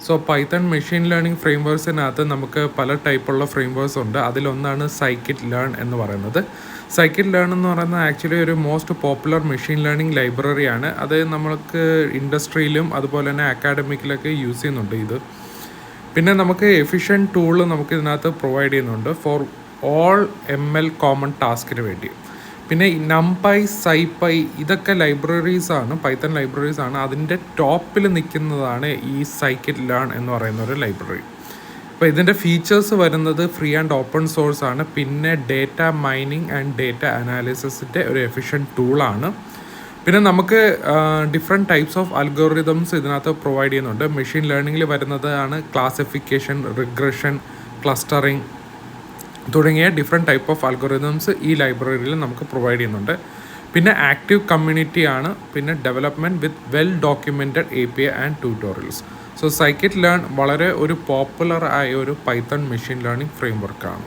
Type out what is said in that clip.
So Python machine learning ഫ്രെയിംവർക്സിനകത്ത് നമുക്ക് പല ടൈപ്പുള്ള frameworks ഉണ്ട്. അതിലൊന്നാണ് സൈക്കിറ്റ് ലേൺ എന്ന് പറയുന്നത്. സൈക്കിറ്റ് ലേൺ എന്ന് പറയുന്നത് ആക്ച്വലി ഒരു മോസ്റ്റ് പോപ്പുലർ മെഷീൻ ലേണിംഗ് ലൈബ്രറിയാണ്. അത് നമ്മൾക്ക് ഇൻഡസ്ട്രിയിലും അതുപോലെ തന്നെ അക്കാഡമിക്കിലൊക്കെ യൂസ് ചെയ്യുന്നുണ്ട് ഇത്. പിന്നെ നമുക്ക് എഫിഷ്യൻറ്റ് ടൂള് നമുക്ക് ഇതിനകത്ത് പ്രൊവൈഡ് ചെയ്യുന്നുണ്ട് ഫോർ ഓൾ ML കോമൺ ടാസ്കിന് വേണ്ടി. പിന്നെ നംപൈ, സൈപൈ ഇതൊക്കെ ലൈബ്രറീസാണ്, പൈത്തൺ ലൈബ്രറീസാണ്. അതിൻ്റെ ടോപ്പിൽ നിൽക്കുന്നതാണ് ഈ സൈക്കിറ്റ് ലേൺ എന്ന് പറയുന്ന ഒരു ലൈബ്രറി. അപ്പോൾ ഇതിൻ്റെ ഫീച്ചേഴ്സ് വരുന്നത് ഫ്രീ ആൻഡ് ഓപ്പൺ സോഴ്സ് ആണ്. പിന്നെ ഡേറ്റ മൈനിങ് ആൻഡ് ഡേറ്റ അനാലിസിസിൻ്റെ ഒരു എഫിഷ്യൻറ്റ് ടൂളാണ്. പിന്നെ നമുക്ക് ഡിഫറെൻറ്റ് ടൈപ്സ് ഓഫ് അൽഗോറിതംസ് ഇതിനകത്ത് പ്രൊവൈഡ് ചെയ്യുന്നുണ്ട്. മെഷീൻ ലേണിങ്ങിൽ വരുന്നതാണ് ക്ലാസിഫിക്കേഷൻ, റിഗ്രഷൻ, ക്ലസ്റ്ററിങ് തുടങ്ങിയ ഡിഫറെൻറ്റ് ടൈപ്പ് ഓഫ് അൽഗോറിതംസ് ഈ ലൈബ്രറിയിൽ നമുക്ക് പ്രൊവൈഡ് ചെയ്യുന്നുണ്ട്. പിന്നെ ആക്റ്റീവ് കമ്മ്യൂണിറ്റിയാണ്. പിന്നെ development with well documented API and tutorials. So scikit learn വളരെ ഒരു പോപ്പുലർ ആയ ഒരു പൈത്തൺ മെഷീൻ ലേണിംഗ് ഫ്രെയിംവർക്കാണ്.